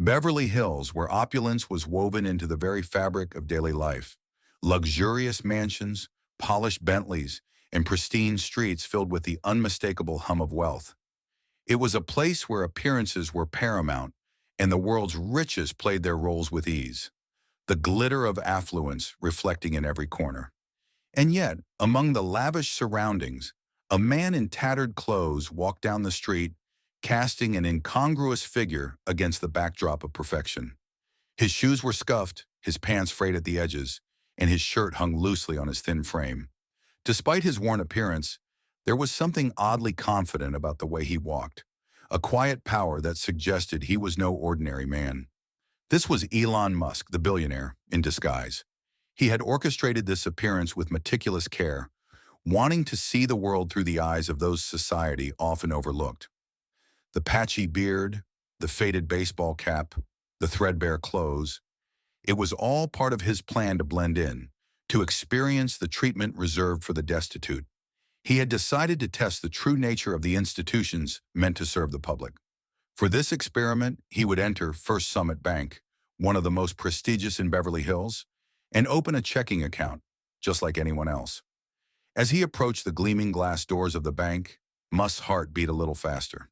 Beverly Hills, where opulence was woven into the very fabric of daily life. Luxurious mansions, polished Bentleys, and pristine streets filled with the unmistakable hum of wealth. It was a place where appearances were paramount and the world's richest played their roles with ease, the glitter of affluence reflecting in every corner. And yet, among the lavish surroundings, a man in tattered clothes walked down the street, casting an incongruous figure against the backdrop of perfection. His shoes were scuffed, his pants frayed at the edges, and his shirt hung loosely on his thin frame. Despite his worn appearance, there was something oddly confident about the way he walked, a quiet power that suggested he was no ordinary man. This was Elon Musk, the billionaire, in disguise. He had orchestrated this appearance with meticulous care, wanting to see the world through the eyes of those society often overlooked. The patchy beard, the faded baseball cap, the threadbare clothes, it was all part of his plan to blend in, to experience the treatment reserved for the destitute. He had decided to test the true nature of the institutions meant to serve the public. For this experiment, he would enter First Summit Bank, one of the most prestigious in Beverly Hills, and open a checking account, just like anyone else. As he approached the gleaming glass doors of the bank, Musk's heart beat a little faster.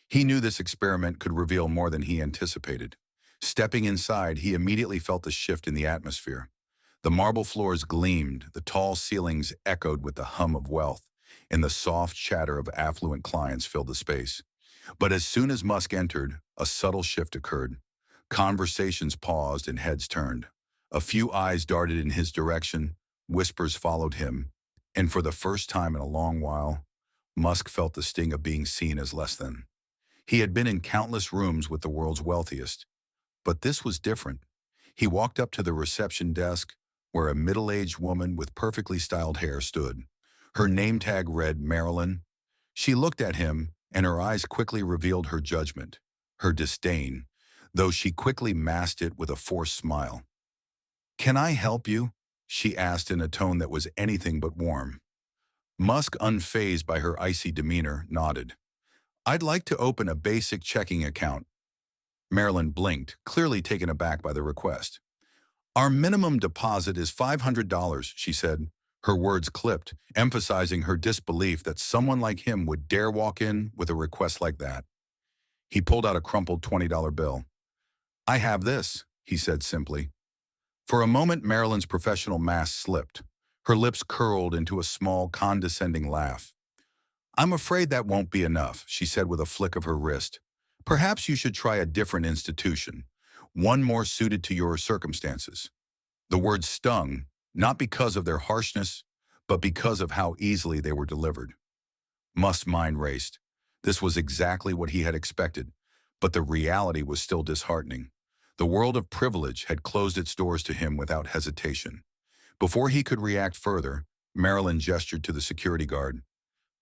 He knew this experiment could reveal more than he anticipated. Stepping inside, he immediately felt the shift in the atmosphere. The marble floors gleamed, the tall ceilings echoed with the hum of wealth, and the soft chatter of affluent clients filled the space. But as soon as Musk entered, a subtle shift occurred. Conversations paused and heads turned. A few eyes darted in his direction, whispers followed him, and for the first time in a long while, Musk felt the sting of being seen as less than. He had been in countless rooms with the world's wealthiest, but this was different. He walked up to the reception desk, where a middle-aged woman with perfectly styled hair stood. Her name tag read Marilyn. She looked at him, and her eyes quickly revealed her judgment, her disdain, though she quickly masked it with a forced smile. "Can I help you?" she asked in a tone that was anything but warm. Musk, unfazed by her icy demeanor, nodded. "I'd like to open a basic checking account." Marilyn blinked, clearly taken aback by the request. "Our minimum deposit is $500, she said. Her words clipped, emphasizing her disbelief that someone like him would dare walk in with a request like that. He pulled out a crumpled $20 bill. "I have this," he said simply. For a moment, Marilyn's professional mask slipped. Her lips curled into a small, condescending laugh. "I'm afraid that won't be enough," she said with a flick of her wrist. "Perhaps you should try a different institution, one more suited to your circumstances." The words stung, not because of their harshness, but because of how easily they were delivered. Musk's mind raced. This was exactly what he had expected, but the reality was still disheartening. The world of privilege had closed its doors to him without hesitation. Before he could react further, Marilyn gestured to the security guard.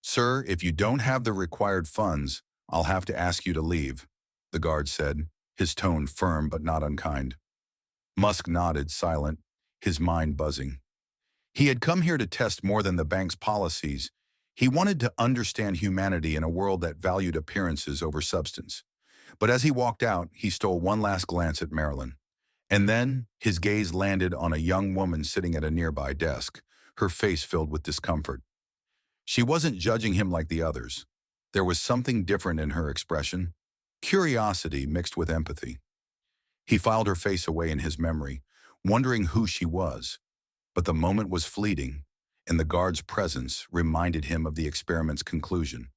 "Sir, if you don't have the required funds, I'll have to ask you to leave," the guard said, his tone firm but not unkind. Musk nodded, silent, his mind buzzing. He had come here to test more than the bank's policies. He wanted to understand humanity in a world that valued appearances over substance. But as he walked out, he stole one last glance at Marilyn. And then his gaze landed on a young woman sitting at a nearby desk, her face filled with discomfort. She wasn't judging him like the others. There was something different in her expression, curiosity mixed with empathy. He filed her face away in his memory, wondering who she was. But the moment was fleeting, and the guard's presence reminded him of the experiment's conclusion.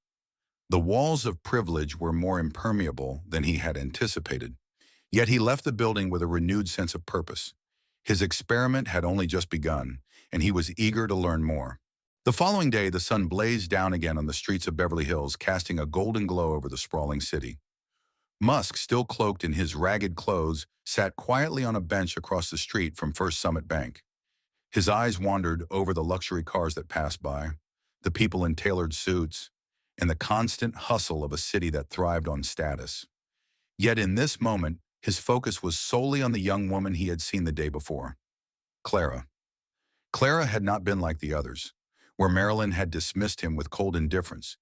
The walls of privilege were more impermeable than he had anticipated. Yet he left the building with a renewed sense of purpose. His experiment had only just begun, and he was eager to learn more. The following day, the sun blazed down again on the streets of Beverly Hills, casting a golden glow over the sprawling city. Musk, still cloaked in his ragged clothes, sat quietly on a bench across the street from First Summit Bank. His eyes wandered over the luxury cars that passed by, the people in tailored suits, and the constant hustle of a city that thrived on status. Yet in this moment, his focus was solely on the young woman he had seen the day before, Clara. Clara had not been like the others. Where Marilyn had dismissed him with cold indifference,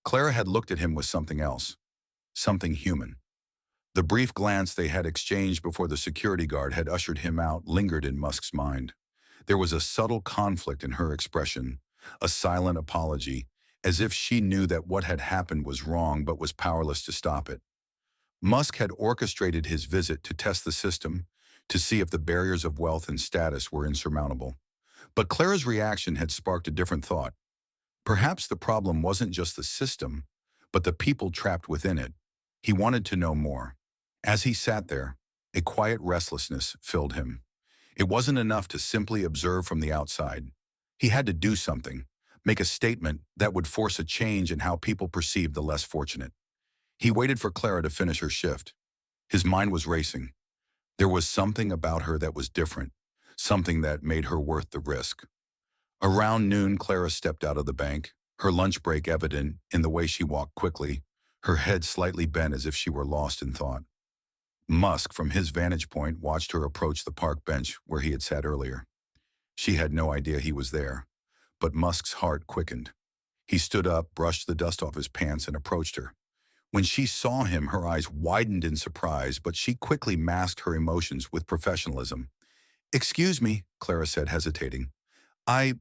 Clara had looked at him with something else, something human. The brief glance they had exchanged before the security guard had ushered him out lingered in Musk's mind. There was a subtle conflict in her expression, a silent apology, as if she knew that what had happened was wrong but was powerless to stop it. Musk had orchestrated his visit to test the system, to see if the barriers of wealth and status were insurmountable. But Clara's reaction had sparked a different thought. Perhaps the problem wasn't just the system, but the people trapped within it. He wanted to know more. As he sat there, a quiet restlessness filled him. It wasn't enough to simply observe from the outside. He had to do something, make a statement that would force a change in how people perceived the less fortunate. He waited for Clara to finish her shift. His mind was racing. There was something about her that was different, something that made her worth the risk. Around noon, Clara stepped out of the bank, her lunch break evident in the way she walked quickly, her head slightly bent as if she were lost in thought. Musk, from his vantage point, watched her approach the park bench where he had sat earlier. She had no idea he was there, but Musk's heart quickened. He stood up, brushed the dust off his pants, and approached her. When she saw him, her eyes widened in surprise, but she quickly masked her emotions with professionalism. "Excuse me," Clara said, hesitating. I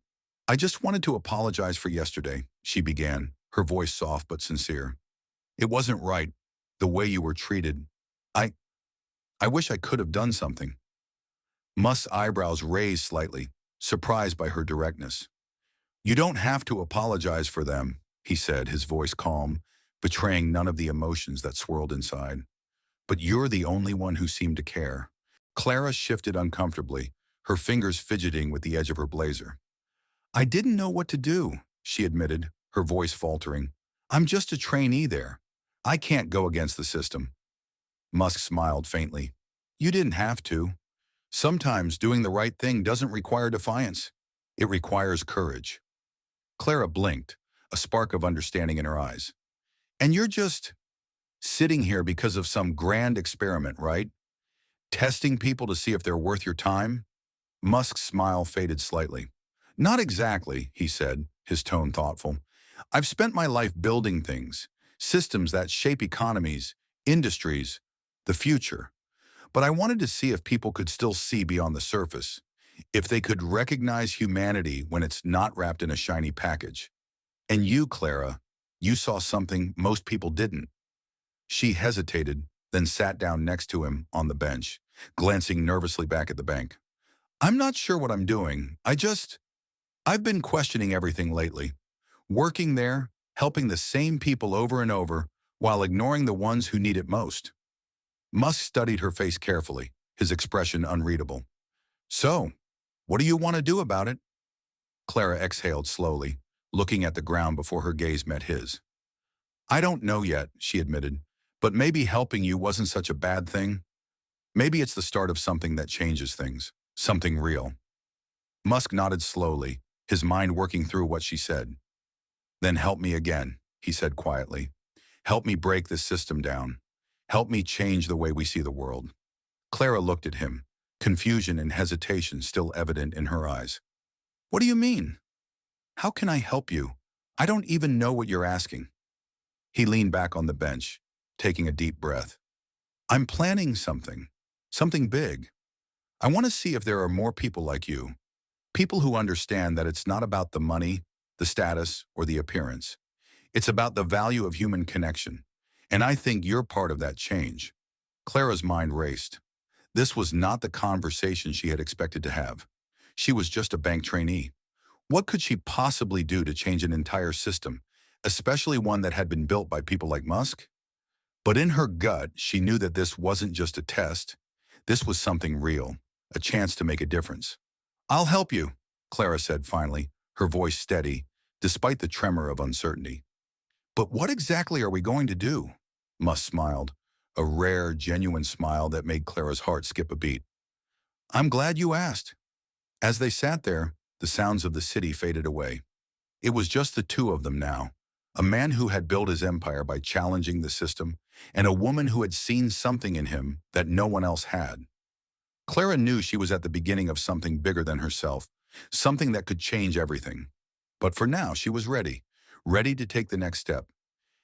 I just wanted to apologize for yesterday," she began, her voice soft but sincere. "It wasn't right, the way you were treated. I I wish I could have done something." Musk's eyebrows raised slightly, surprised by her directness. "You don't have to apologize for them," he said, his voice calm, betraying none of the emotions that swirled inside. "But you're the only one who seemed to care." Clara shifted uncomfortably, her fingers fidgeting with the edge of her blazer. "I didn't know what to do," she admitted, her voice faltering. "I'm just a trainee there. I can't go against the system." Musk smiled faintly. "You didn't have to. Sometimes doing the right thing doesn't require defiance. It requires courage." Clara blinked, a spark of understanding in her eyes. "And you're just sitting here because of some grand experiment, right? Testing people to see if they're worth your time?" Musk's smile faded slightly. "Not exactly," he said, his tone thoughtful. "I've spent my life building things, systems that shape economies, industries, the future. But I wanted to see if people could still see beyond the surface, if they could recognize humanity when it's not wrapped in a shiny package. And you, Clara, you saw something most people didn't." She hesitated, then sat down next to him on the bench, glancing nervously back at the bank. "I'm not sure what I'm doing. I've been questioning everything lately. Working there, helping the same people over and over, while ignoring the ones who need it most." Musk studied her face carefully, his expression unreadable. "So, what do you want to do about it?" Clara exhaled slowly, looking at the ground before her gaze met his. "I don't know yet," she admitted, "but maybe helping you wasn't such a bad thing. Maybe it's the start of something that changes things, something real." Musk nodded slowly, his mind working through what she said. "Then help me again," he said quietly. "Help me break this system down. Help me change the way we see the world." Clara looked at him, confusion and hesitation still evident in her eyes. "What do you mean? How can I help you? I don't even know what you're asking." He leaned back on the bench, taking a deep breath. "I'm planning something big. I want to see if there are more people like you. People who understand that it's not about the money, the status, or the appearance. It's about the value of human connection. And I think you're part of that change." Clara's mind raced. This was not the conversation she had expected to have. She was just a bank trainee. What could she possibly do to change an entire system, especially one that had been built by people like Musk? But in her gut, she knew that this wasn't just a test. This was something real, a chance to make a difference. "I'll help you," Clara said finally, her voice steady, despite the tremor of uncertainty. "But what exactly are we going to do?" Musk smiled, a rare, genuine smile that made Clara's heart skip a beat. "I'm glad you asked." As they sat there, the sounds of the city faded away. It was just the two of them now, a man who had built his empire by challenging the system, and a woman who had seen something in him that no one else had. Clara knew she was at the beginning of something bigger than herself, something that could change everything. But for now, she was ready to take the next step.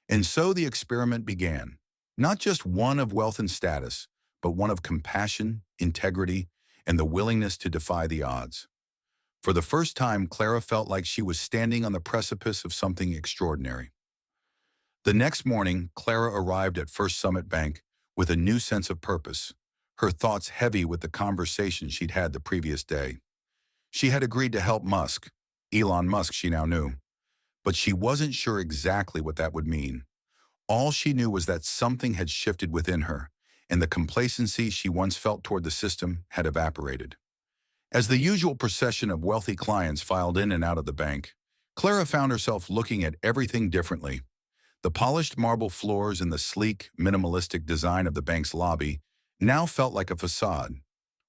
And so the experiment began. Not just one of wealth and status, but one of compassion, integrity, and the willingness to defy the odds. For the first time, Clara felt like she was standing on the precipice of something extraordinary. The next morning, Clara arrived at First Summit Bank with a new sense of purpose, her thoughts heavy with the conversation she'd had the previous day. She had agreed to help Musk, Elon Musk she now knew, but she wasn't sure exactly what that would mean. All she knew was that something had shifted within her, and the complacency she once felt toward the system had evaporated. As the usual procession of wealthy clients filed in and out of the bank, Clara found herself looking at everything differently. The polished marble floors and the sleek, minimalistic design of the bank's lobby now felt like a facade,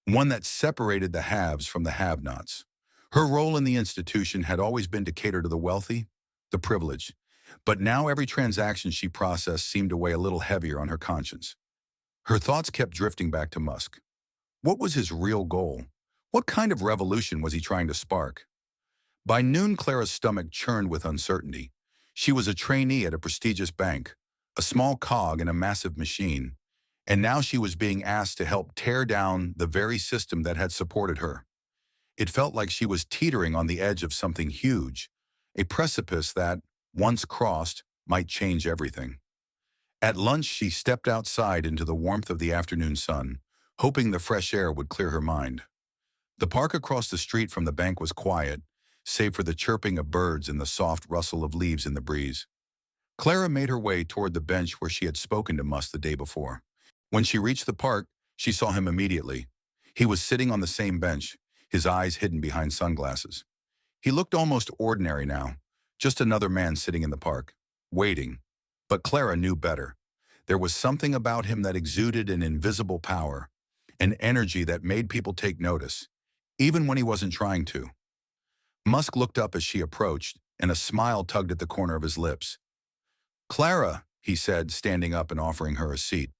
one that separated the haves from the have-nots. Her role in the institution had always been to cater to the wealthy, the privileged, but now every transaction she processed seemed to weigh a little heavier on her conscience. Her thoughts kept drifting back to Musk. What was his real goal? What kind of revolution was he trying to spark? By noon, Clara's stomach churned with uncertainty. She was a trainee at a prestigious bank, a small cog in a massive machine, and now she was being asked to help tear down the very system that had supported her. It felt like she was teetering on the edge of something huge, a precipice that, once crossed, might change everything. At lunch, she stepped outside into the warmth of the afternoon sun, hoping the fresh air would clear her mind. The park across the street from the bank was quiet, save for the chirping of birds and the soft rustle of leaves in the breeze. Clara made her way toward the bench where she had spoken to Musk the day before. When she reached the park, she saw him immediately. He was sitting on the same bench, his eyes hidden behind sunglasses. He looked almost ordinary now, just another man sitting in the park, waiting. But Clara knew better. There was something about him that exuded an invisible power, an energy that made people take notice, even when he wasn't trying to. Musk looked up as she approached, and a smile tugged at the corner of his lips. "Clara," he said, standing up and offering her a seat.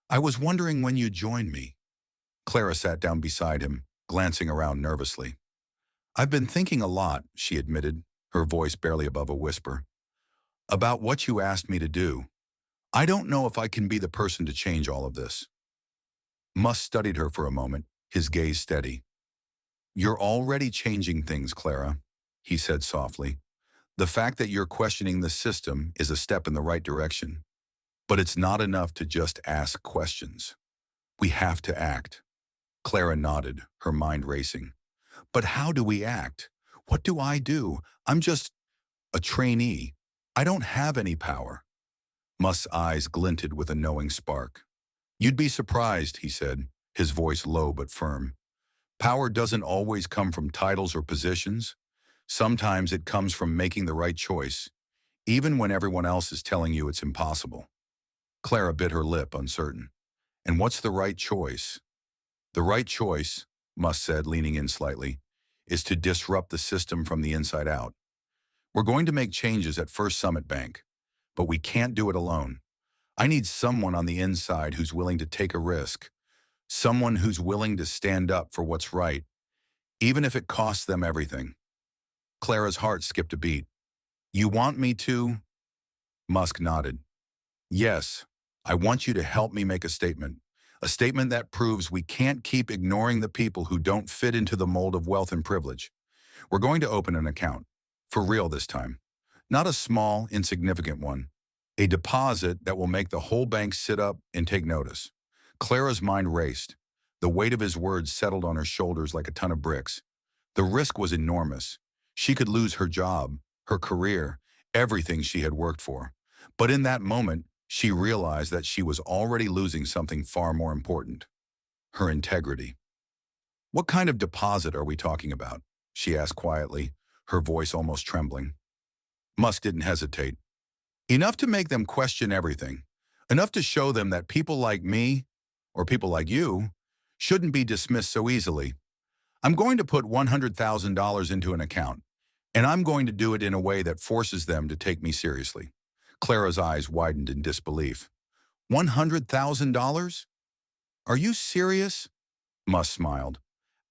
"I was wondering when you'd join me." Clara sat down beside him, glancing around nervously. "I've been thinking a lot," she admitted, her voice barely above a whisper, "about what you asked me to do. I don't know if I can be the person to change all of this." Musk studied her for a moment, his gaze steady. "You're already changing things, Clara," he said softly. "The fact that you're questioning the system is a step in the right direction. But it's not enough to just ask questions. We have to act." Clara nodded, her mind racing. "But how do we act? What do I do? I'm just a trainee. I don't have any power." Musk's eyes glinted with a knowing spark. "You'd be surprised," he said, his voice low but firm. "Power doesn't always come from titles or positions. Sometimes it comes from making the right choice, even when everyone else is telling you it's impossible." Clara bit her lip, uncertain. "And what's the right choice?" "The right choice," Musk said, leaning in slightly, "is to disrupt the system from the inside out. We're going to make changes at First Summit Bank, but we can't do it alone. I need someone on the inside who's willing to take a risk, someone who's willing to stand up for what's right, even if it costs them everything." Clara's heart skipped a beat. "You want me to?" Musk nodded. "Yes, I want you to help me make a statement that proves we can't keep ignoring the people who don't fit into the mold of wealth and privilege. We're going to open an account, for real this time. Not a small, insignificant one. A deposit that will make the whole bank sit up and take notice." Clara's mind raced. The weight of his words settled on her shoulders like a ton of bricks. The risk was enormous. She could lose her job, her career, everything she had worked for. But in that moment, she realized that she was already losing something far more important: her integrity. "What kind of deposit are we talking about?" she asked quietly, her voice almost trembling. Musk didn't hesitate. "Enough to make them question everything. Enough to show them that people like me, or people like you, shouldn't be dismissed so easily. I'm going to put $100,000 into an account, and I'm going to do it in a way that forces them to take me seriously." Clara's eyes widened in disbelief. $100,000? Are you serious? Musk smiled.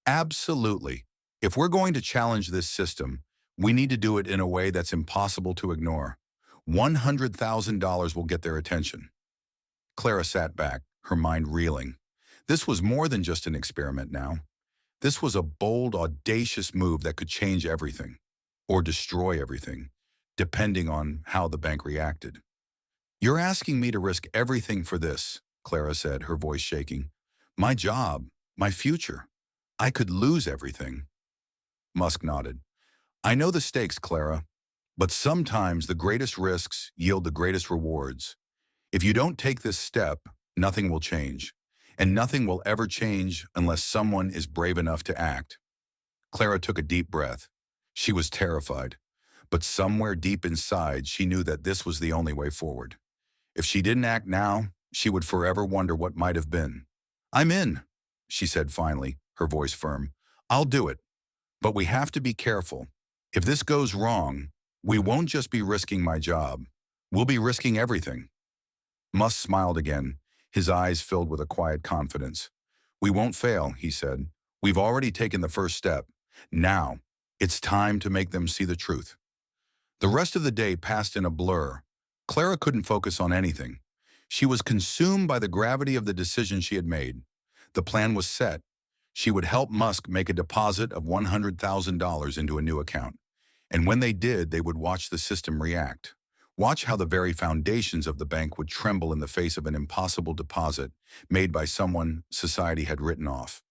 "Absolutely. If we're going to challenge this system, we need to do it in a way that's impossible to ignore. $100,000 will get their attention." Clara sat back, her mind reeling. This was more than just an experiment now. This was a bold, audacious move that could change everything, or destroy everything, depending on how the bank reacted. "You're asking me to risk everything for this," Clara said, her voice shaking. "My job, my future. I could lose everything." Musk nodded. "I know the stakes, Clara, but sometimes the greatest risks yield the greatest rewards. If you don't take this step, nothing will change. And nothing will ever change unless someone is brave enough to act." Clara took a deep breath. She was terrified, but somewhere deep inside she knew that this was the only way forward. If she didn't act now, she would forever wonder what might have been. "I'm in," she said finally, her voice firm. "I'll do it. But we have to be careful. If this goes wrong, we won't just be risking my job. We'll be risking everything." Musk smiled again, his eyes filled with a quiet confidence. "We won't fail," he said. "We've already taken the first step. Now, it's time to make them see the truth." The rest of the day passed in a blur. Clara couldn't focus on anything. She was consumed by the gravity of the decision she had made. The plan was set. She would help Musk make a deposit of $100,000 into a new account. And when they did, they would watch the system react. Watch how the very foundations of the bank would tremble in the face of an impossible deposit made by someone society had written off.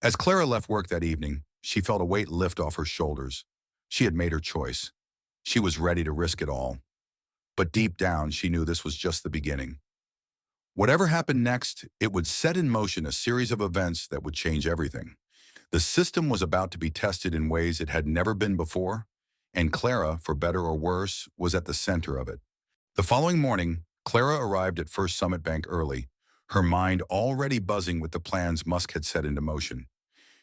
As Clara left work that evening, she felt a weight lift off her shoulders. She had made her choice. She was ready to risk it all. But deep down, she knew this was just the beginning. Whatever happened next, it would set in motion a series of events that would change everything. The system was about to be tested in ways it had never been before, and Clara, for better or worse, was at the center of it. The following morning, Clara arrived at First Summit Bank early, her mind already buzzing with the plans Musk had set into motion.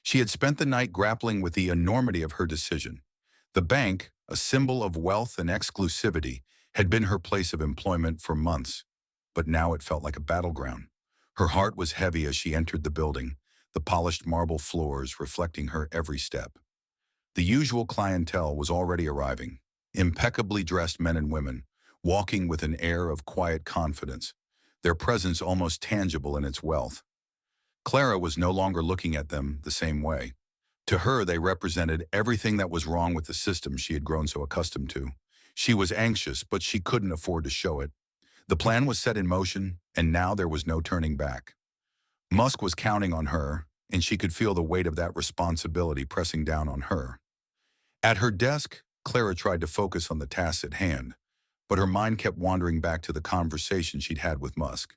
She had spent the night grappling with the enormity of her decision. The bank, a symbol of wealth and exclusivity, had been her place of employment for months, but now it felt like a battleground. Her heart was heavy as she entered the building, the polished marble floors reflecting her every step. The usual clientele was already arriving, impeccably dressed men and women, walking with an air of quiet confidence, their presence almost tangible in its wealth. Clara was no longer looking at them the same way. To her, they represented everything that was wrong with the system she had grown so accustomed to. She was anxious, but she couldn't afford to show it. The plan was set in motion, and now there was no turning back. Musk was counting on her, and she could feel the weight of that responsibility pressing down on her. At her desk, Clara tried to focus on the tasks at hand, but her mind kept wandering back to the conversation she'd had with Musk.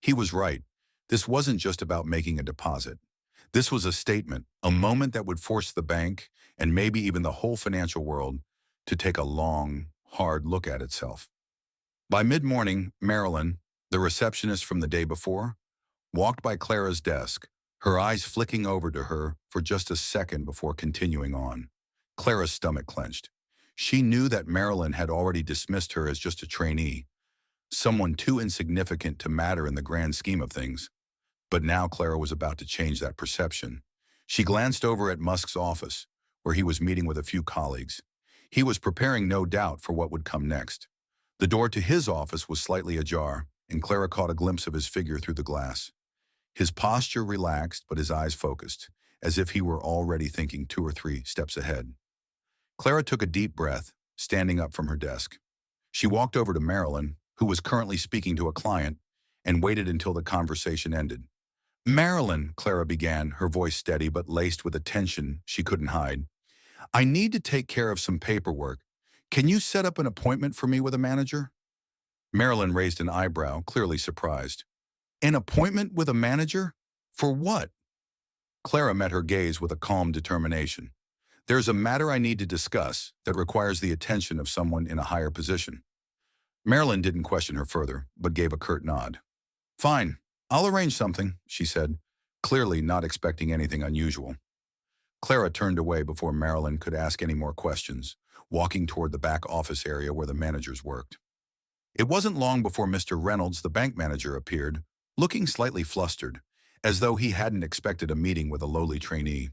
He was right. This wasn't just about making a deposit. This was a statement, a moment that would force the bank, and maybe even the whole financial world, to take a long, hard look at itself. By mid-morning, Marilyn, the receptionist from the day before, walked by Clara's desk, her eyes flicking over to her for just a second before continuing on. Clara's stomach clenched. She knew that Marilyn had already dismissed her as just a trainee, someone too insignificant to matter in the grand scheme of things. But now Clara was about to change that perception. She glanced over at Musk's office, where he was meeting with a few colleagues. He was preparing, no doubt, for what would come next. The door to his office was slightly ajar, and Clara caught a glimpse of his figure through the glass. His posture relaxed, but his eyes focused, as if he were already thinking 2 or 3 steps ahead. Clara took a deep breath, standing up from her desk. She walked over to Marilyn, who was currently speaking to a client, and waited until the conversation ended. "Marilyn," Clara began, her voice steady but laced with a tension she couldn't hide. "I need to take care of some paperwork. Can you set up an appointment for me with a manager?" Marilyn raised an eyebrow, clearly surprised. "An appointment with a manager? For what?" Clara met her gaze with a calm determination. "There's a matter I need to discuss that requires the attention of someone in a higher position." Marilyn didn't question her further, but gave a curt nod. "Fine, I'll arrange something," she said, clearly not expecting anything unusual. Clara turned away before Marilyn could ask any more questions, walking toward the back office area where the managers worked. It wasn't long before Mr. Reynolds, the bank manager, appeared, looking slightly flustered, as though he hadn't expected a meeting with a lowly trainee.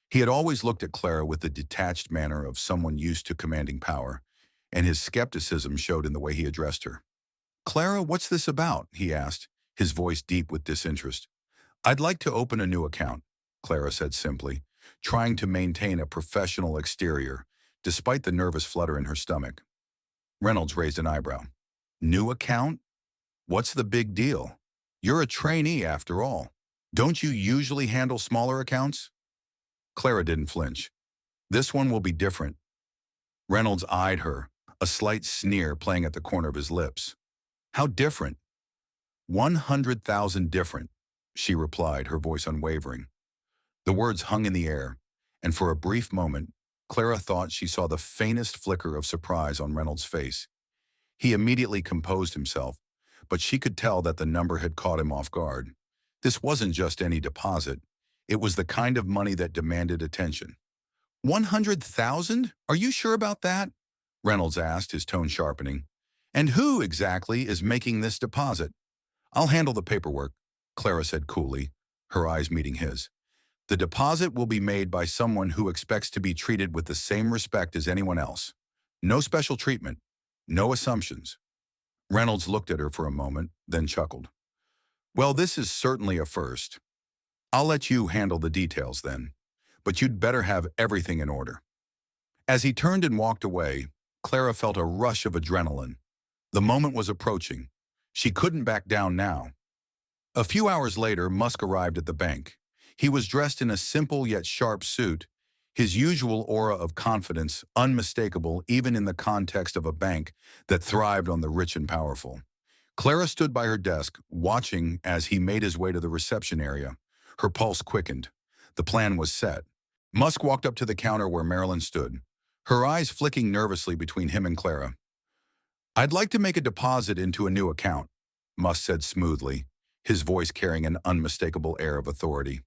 He had always looked at Clara with the detached manner of someone used to commanding power, and his skepticism showed in the way he addressed her. "Clara, what's this about?" he asked, his voice deep with disinterest. "I'd like to open a new account," Clara said simply, trying to maintain a professional exterior, despite the nervous flutter in her stomach. Reynolds raised an eyebrow. "New account? What's the big deal? You're a trainee after all. Don't you usually handle smaller accounts?" Clara didn't flinch. "This one will be different." Reynolds eyed her, a slight sneer playing at the corner of his lips. "How different?" 100,000 different, she replied, her voice unwavering. The words hung in the air, and for a brief moment, Clara thought she saw the faintest flicker of surprise on Reynolds' face. He immediately composed himself, but she could tell that the number had caught him off guard. This wasn't just any deposit. It was the kind of money that demanded attention. 100,000? Are you sure about that? Reynolds asked, his tone sharpening. And who, exactly, is making this deposit? I'll handle the paperwork, Clara said coolly, her eyes meeting his. The deposit will be made by someone who expects to be treated with the same respect as anyone else. No special treatment. No assumptions. Reynolds looked at her for a moment, then chuckled. Well, this is certainly a first. I'll let you handle the details then, but you'd better have everything in order. As he turned and walked away, Clara felt a rush of adrenaline. The moment was approaching. She couldn't back down now. A few hours later, Musk arrived at the bank. He was dressed in a simple yet sharp suit, his usual aura of confidence unmistakable even in the context of a bank that thrived on the rich and powerful. Clara stood by her desk, watching as he made his way to the reception area. Her pulse quickened. The plan was set. Musk walked up to the counter where Marilyn stood, her eyes flicking nervously between him and Clara. I'd like to make a deposit into a new account, Musk said smoothly, his voice carrying an unmistakable air of authority.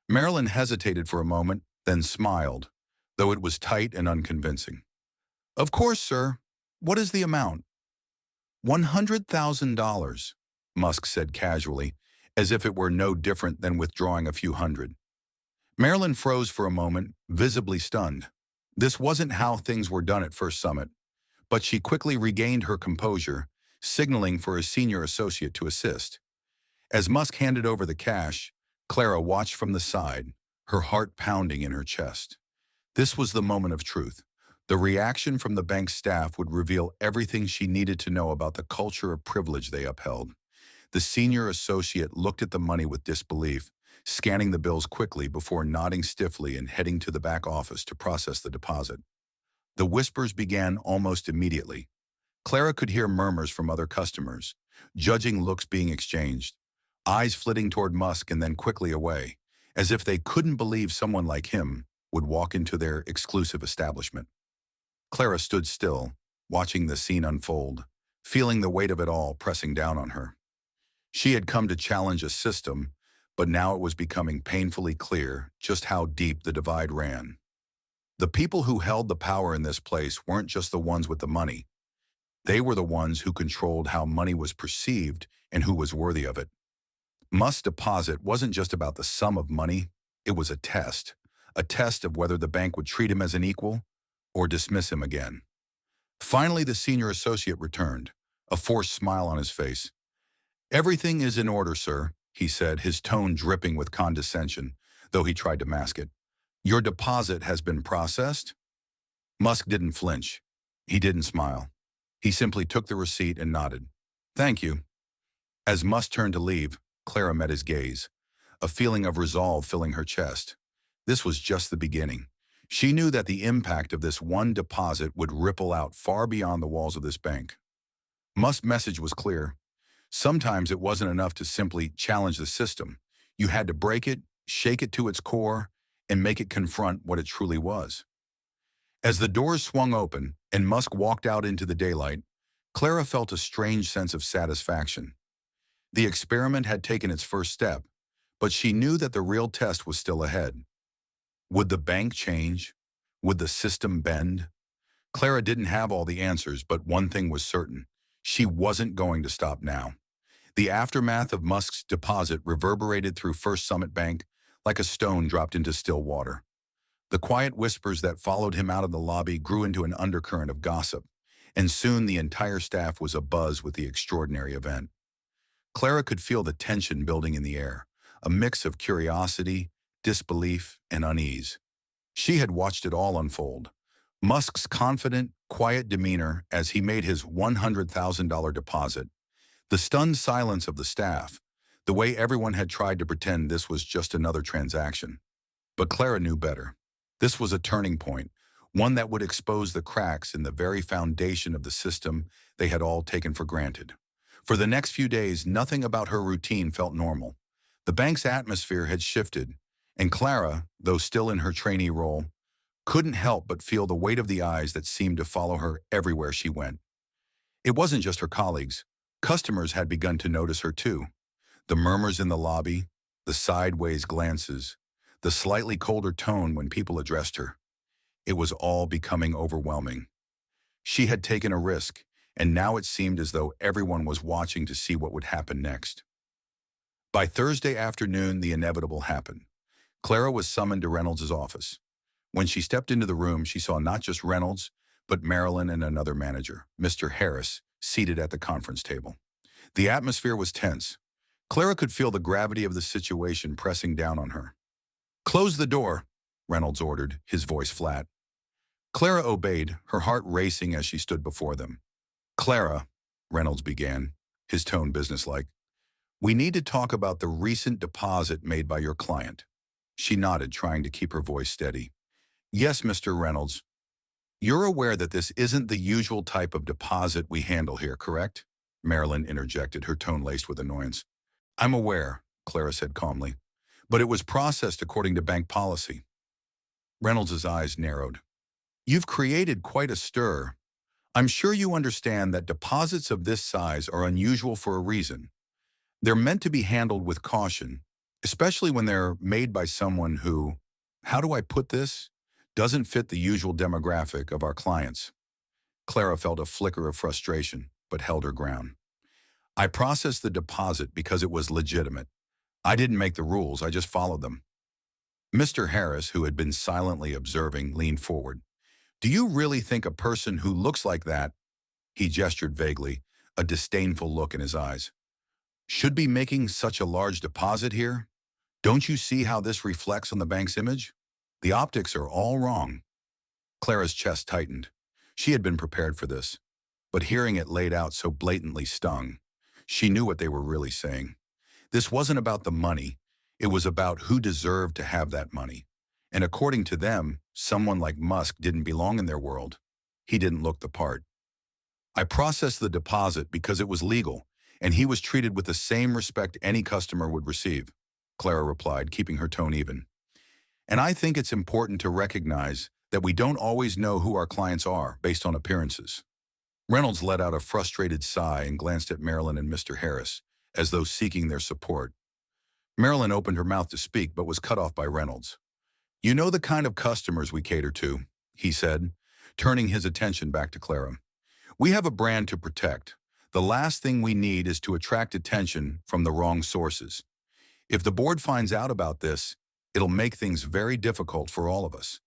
Marilyn hesitated for a moment, then smiled, though it was tight and unconvincing. Of course, sir. What is the amount? $100,000, Musk said casually, as if it were no different than withdrawing a few hundred. Marilyn froze for a moment, visibly stunned. This wasn't how things were done at First Summit, but she quickly regained her composure, signaling for a senior associate to assist. As Musk handed over the cash, Clara watched from the side, her heart pounding in her chest. This was the moment of truth. The reaction from the bank's staff would reveal everything she needed to know about the culture of privilege they upheld. The senior associate looked at the money with disbelief, scanning the bills quickly before nodding stiffly and heading to the back office to process the deposit. The whispers began almost immediately. Clara could hear murmurs from other customers, judging looks being exchanged, eyes flitting toward Musk and then quickly away, as if they couldn't believe someone like him would walk into their exclusive establishment. Clara stood still, watching the scene unfold, feeling the weight of it all pressing down on her. She had come to challenge a system, but now it was becoming painfully clear just how deep the divide ran. The people who held the power in this place weren't just the ones with the money. They were the ones who controlled how money was perceived and who was worthy of it. Musk's deposit wasn't just about the sum of money, it was a test of whether the bank would treat him as an equal or dismiss him again. Finally, the senior associate returned, a forced smile on his face. Everything is in order, sir, he said, his tone dripping with condescension, though he tried to mask it. Your deposit has been processed? Musk didn't flinch. He didn't smile. He simply took the receipt and nodded. Thank you. As Musk turned to leave, Clara met his gaze, a feeling of resolve filling her chest. This was just the beginning. She knew that the impact of this one deposit would ripple out far beyond the walls of this bank. Musk's message was clear. Sometimes it wasn't enough to simply challenge the system. You had to break it, shake it to its core, and make it confront what it truly was. As the doors swung open and Musk walked out into the daylight, Clara felt a strange sense of satisfaction. The experiment had taken its first step, but she knew that the real test was still ahead. Would the bank change? Would the system bend? Clara didn't have all the answers, but one thing was certain. She wasn't going to stop now. The aftermath of Musk's deposit reverberated through First Summit Bank like a stone dropped into still water. The quiet whispers that followed him out of the lobby grew into an undercurrent of gossip, and soon the entire staff was abuzz with the extraordinary event. Clara could feel the tension building in the air, a mix of curiosity, disbelief, and unease. She had watched it all unfold. Musk's confident, quiet demeanor as he made his $100,000 deposit, the stunned silence of the staff, the way everyone had tried to pretend this was just another transaction. But Clara knew better. This was a turning point, one that would expose the cracks in the very foundation of the system they had all taken for granted. For the next few days, nothing about her routine felt normal. The bank's atmosphere had shifted, and Clara, though still in her trainee role, couldn't help but feel the weight of the eyes that seemed to follow her everywhere she went. It wasn't just her colleagues. Customers had begun to notice her too. The murmurs in the lobby, the sideways glances, the slightly colder tone when people addressed her. It was all becoming overwhelming. She had taken a risk, and now it seemed as though everyone was watching to see what would happen next. By Thursday afternoon, the inevitable happened. Clara was summoned to Reynolds' office. When she stepped into the room, she saw not just Reynolds, but Marilyn and another manager, Mr. Harris, seated at the conference table. The atmosphere was tense. Clara could feel the gravity of the situation pressing down on her. "Close the door," Reynolds ordered, his voice flat. Clara obeyed, her heart racing as she stood before them. "Clara," Reynolds began, his tone businesslike, "we need to talk about the recent deposit made by your client." She nodded, trying to keep her voice steady. "Yes, Mr. Reynolds. You're aware that this isn't the usual type of deposit we handle here, correct?" Marilyn interjected, her tone laced with annoyance. "I'm aware," Clara said calmly, "but it was processed according to bank policy." Reynolds' eyes narrowed. "You've created quite a stir. I'm sure you understand that deposits of this size are unusual for a reason. They're meant to be handled with caution, especially when they're made by someone who, how do I put this, doesn't fit the usual demographic of our clients." Clara felt a flicker of frustration, but held her ground. "I processed the deposit because it was legitimate. I didn't make the rules, I just followed them." Mr. Harris, who had been silently observing, leaned forward. "Do you really think a person who looks like that," he gestured vaguely, a disdainful look in his eyes, "should be making such a large deposit here? Don't you see how this reflects on the bank's image? The optics are all wrong." Clara's chest tightened. She had been prepared for this, but hearing it laid out so blatantly stung. She knew what they were really saying. This wasn't about the money. It was about who deserved to have that money. And according to them, someone like Musk didn't belong in their world. He didn't look the part. "I processed the deposit because it was legal, and he was treated with the same respect any customer would receive," Clara replied, keeping her tone even. "And I think it's important to recognize that we don't always know who our clients are based on appearances." Reynolds let out a frustrated sigh and glanced at Marilyn and Mr. Harris, as though seeking their support. Marilyn opened her mouth to speak, but was cut off by Reynolds. "You know the kind of customers we cater to," he said, turning his attention back to Clara. "We have a brand to protect. The last thing we need is to attract attention from the wrong sources. If the board finds out about this, it'll make things very difficult for all of us."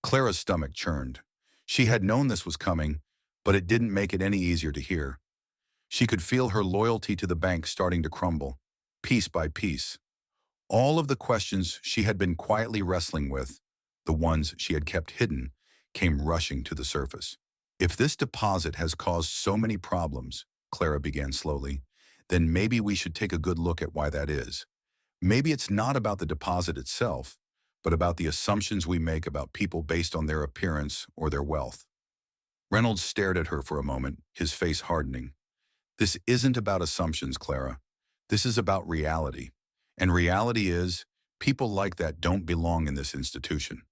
Clara's stomach churned. She had known this was coming, but it didn't make it any easier to hear. She could feel her loyalty to the bank starting to crumble, piece by piece. All of the questions she had been quietly wrestling with, the ones she had kept hidden, came rushing to the surface. "If this deposit has caused so many problems," Clara began slowly, "then maybe we should take a good look at why that is. Maybe it's not about the deposit itself, but about the assumptions we make about people based on their appearance or their wealth." Reynolds stared at her for a moment, his face hardening. "This isn't about assumptions, Clara. This is about reality. And reality is, people like that don't belong in this institution."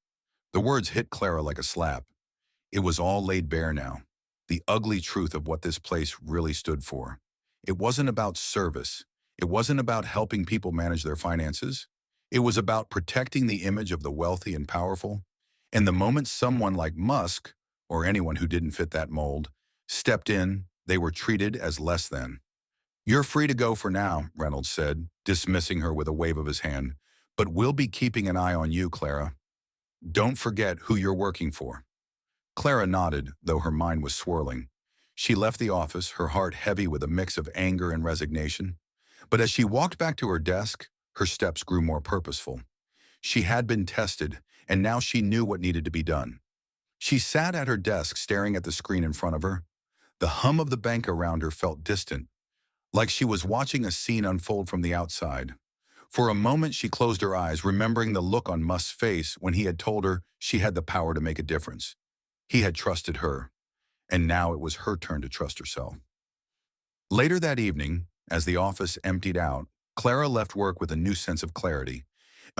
The words hit Clara like a slap. It was all laid bare now, the ugly truth of what this place really stood for. It wasn't about service. It wasn't about helping people manage their finances. It was about protecting the image of the wealthy and powerful. And the moment someone like Musk, or anyone who didn't fit that mold, stepped in, they were treated as less than. "You're free to go for now," Reynolds said, dismissing her with a wave of his hand. "But we'll be keeping an eye on you, Clara. Don't forget who you're working for." Clara nodded, though her mind was swirling. She left the office, her heart heavy with a mix of anger and resignation. But as she walked back to her desk, her steps grew more purposeful. She had been tested, and now she knew what needed to be done. She sat at her desk staring at the screen in front of her. The hum of the bank around her felt distant, like she was watching a scene unfold from the outside. For a moment, she closed her eyes, remembering the look on Musk's face when he had told her she had the power to make a difference. He had trusted her, and now it was her turn to trust herself. Later that evening, as the office emptied out, Clara left work with a new sense of clarity.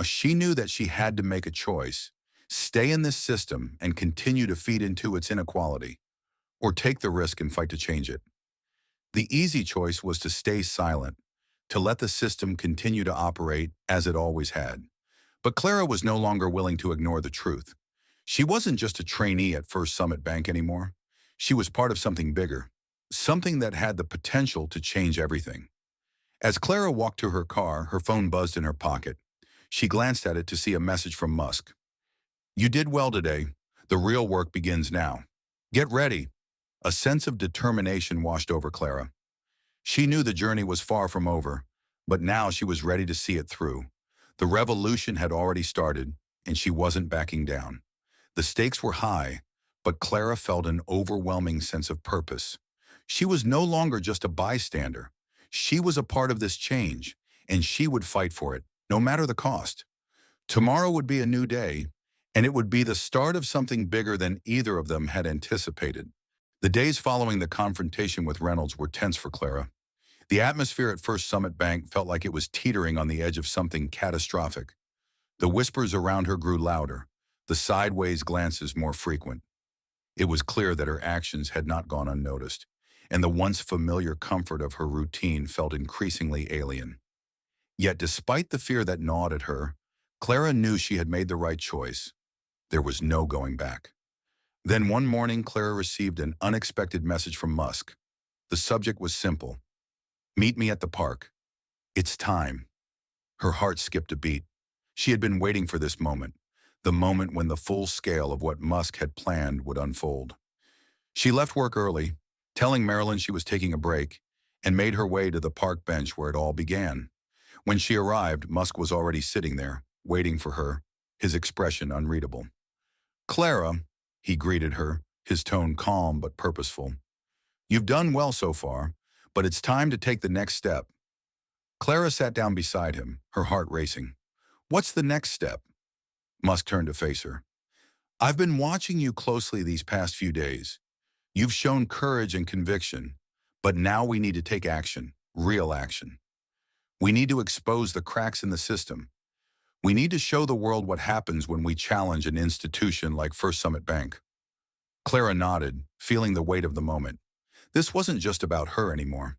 She knew that she had to make a choice: stay in this system and continue to feed into its inequality, or take the risk and fight to change it. The easy choice was to stay silent, to let the system continue to operate as it always had. But Clara was no longer willing to ignore the truth. She wasn't just a trainee at First Summit Bank anymore. She was part of something bigger, something that had the potential to change everything. As Clara walked to her car, her phone buzzed in her pocket. She glanced at it to see a message from Musk. "You did well today. The real work begins now. Get ready." A sense of determination washed over Clara. She knew the journey was far from over, but now she was ready to see it through. The revolution had already started, and she wasn't backing down. The stakes were high, but Clara felt an overwhelming sense of purpose. She was no longer just a bystander. She was a part of this change, and she would fight for it, no matter the cost. Tomorrow would be a new day, and it would be the start of something bigger than either of them had anticipated. The days following the confrontation with Reynolds were tense for Clara. The atmosphere at First Summit Bank felt like it was teetering on the edge of something catastrophic. The whispers around her grew louder, the sideways glances more frequent. It was clear that her actions had not gone unnoticed, and the once familiar comfort of her routine felt increasingly alien. Yet despite the fear that gnawed at her, Clara knew she had made the right choice. There was no going back. Then one morning, Clara received an unexpected message from Musk. The subject was simple: "Meet me at the park. It's time." Her heart skipped a beat. She had been waiting for this moment, the moment when the full scale of what Musk had planned would unfold. She left work early, telling Marilyn she was taking a break, and made her way to the park bench where it all began. When she arrived, Musk was already sitting there, waiting for her, his expression unreadable. "Clara," he greeted her, his tone calm but purposeful. "You've done well so far, but it's time to take the next step." Clara sat down beside him, her heart racing. "What's the next step?" Musk turned to face her. "I've been watching you closely these past few days. You've shown courage and conviction, but now we need to take action, real action. We need to expose the cracks in the system. We need to show the world what happens when we challenge an institution like First Summit Bank." Clara nodded, feeling the weight of the moment. This wasn't just about her anymore.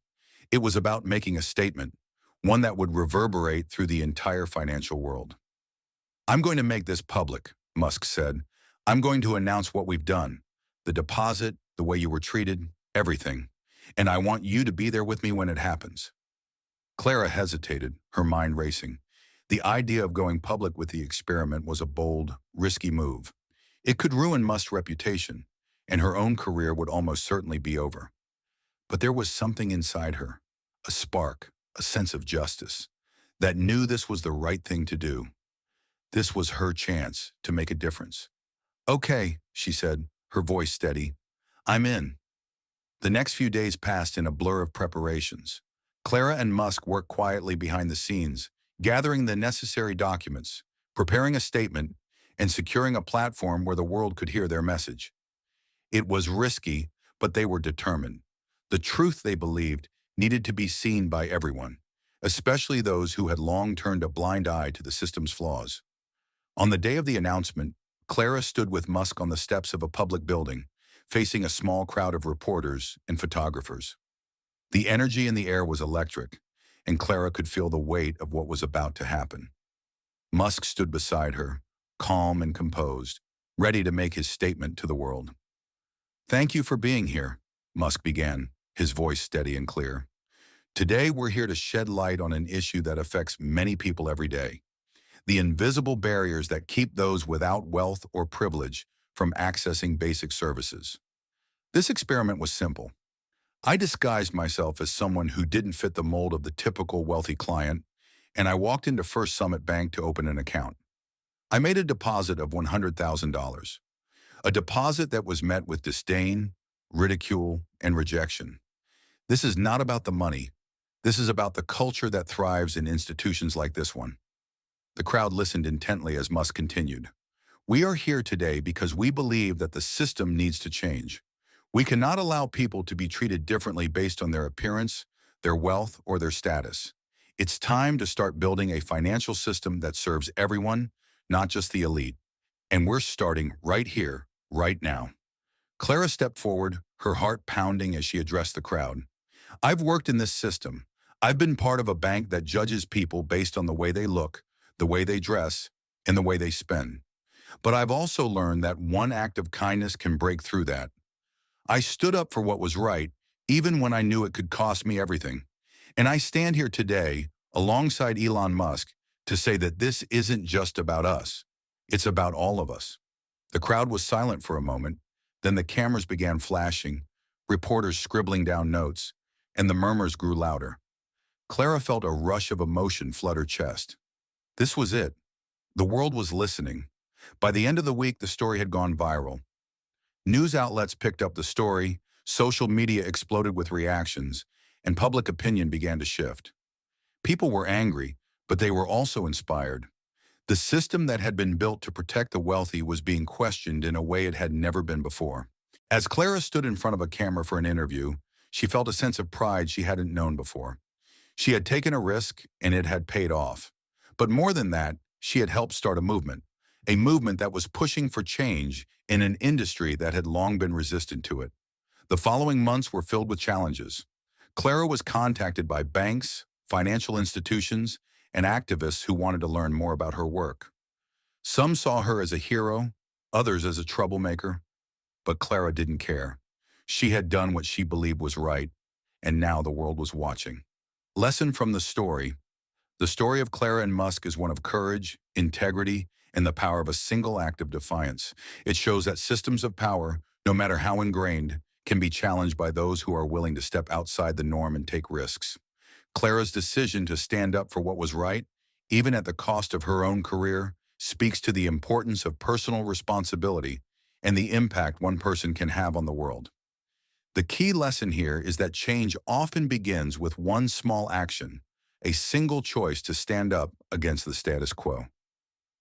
It was about making a statement, one that would reverberate through the entire financial world. "I'm going to make this public," Musk said. "I'm going to announce what we've done, the deposit, the way you were treated, everything. And I want you to be there with me when it happens." Clara hesitated, her mind racing. The idea of going public with the experiment was a bold, risky move. It could ruin Musk's reputation, and her own career would almost certainly be over. But there was something inside her, a spark, a sense of justice, that knew this was the right thing to do. This was her chance to make a difference. "Okay," she said, her voice steady. "I'm in." The next few days passed in a blur of preparations. Clara and Musk worked quietly behind the scenes, gathering the necessary documents, preparing a statement, and securing a platform where the world could hear their message. It was risky, but they were determined. The truth, they believed, needed to be seen by everyone, especially those who had long turned a blind eye to the system's flaws. On the day of the announcement, Clara stood with Musk on the steps of a public building, facing a small crowd of reporters and photographers. The energy in the air was electric, and Clara could feel the weight of what was about to happen. Musk stood beside her, calm and composed, ready to make his statement to the world. "Thank you for being here," Musk began, his voice steady and clear. "Today we're here to shed light on an issue that affects many people every day: the invisible barriers that keep those without wealth or privilege from accessing basic services." This experiment was simple: I disguised myself as someone who didn't fit the mold of the typical wealthy client, and I walked into First Summit Bank to open an account. I made a deposit of $100,000, a deposit that was met with disdain, ridicule, and rejection. This is not about the money. This is about the culture that thrives in institutions like this one. The crowd listened intently as Musk continued. We are here today because we believe that the system needs to change. We cannot allow people to be treated differently based on their appearance, their wealth, or their status. It's time to start building a financial system that serves everyone, not just the elite. And we're starting right here, right now. Clara stepped forward, her heart pounding as she addressed the crowd. I've worked in this system. I've been part of a bank that judges people based on the way they look, the way they dress, and the way they spend. But I've also learned that one act of kindness can break through that. I stood up for what was right, even when I knew it could cost me everything. And I stand here today, alongside Elon Musk, to say that this isn't just about us. It's about all of us. The crowd was silent for a moment, then the cameras began flashing, reporters scribbling down notes, and the murmurs grew louder. Clara felt a rush of emotion flood her chest. This was it. The world was listening. By the end of the week, the story had gone viral. News outlets picked up the story, social media exploded with reactions, and public opinion began to shift. People were angry, but they were also inspired. The system that had been built to protect the wealthy was being questioned in a way it had never been before. As Clara stood in front of a camera for an interview, she felt a sense of pride she hadn't known before. She had taken a risk, and it had paid off. But more than that, she had helped start a movement that was pushing for change in an industry that had long been resistant to it. The following months were filled with challenges. Clara was contacted by banks, financial institutions, and activists who wanted to learn more about her work. Some saw her as a hero, others as a troublemaker, but Clara didn't care. She had done what she believed was right, and now the world was watching. Lesson from the story. The story of Clara and Musk is one of courage, integrity, and the power of a single act of defiance. It shows that systems of power, no matter how ingrained, can be challenged by those who are willing to step outside the norm and take risks. Clara's decision to stand up for what was right, even at the cost of her own career, speaks to the importance of personal responsibility and the impact one person can have on the world. The key lesson here is that change often begins with one small action, a single choice to stand up against the status quo.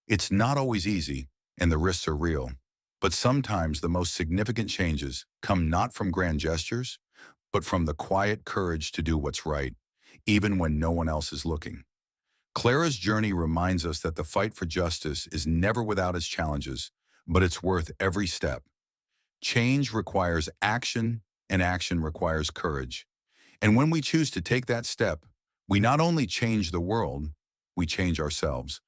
It's not always easy, and the risks are real, but sometimes the most significant changes come not from grand gestures, but from the quiet courage to do what's right, even when no one else is looking. Clara's journey reminds us that the fight for justice is never without its challenges, but it's worth every step. Change requires action, and action requires courage. And when we choose to take that step, we not only change the world, we change ourselves.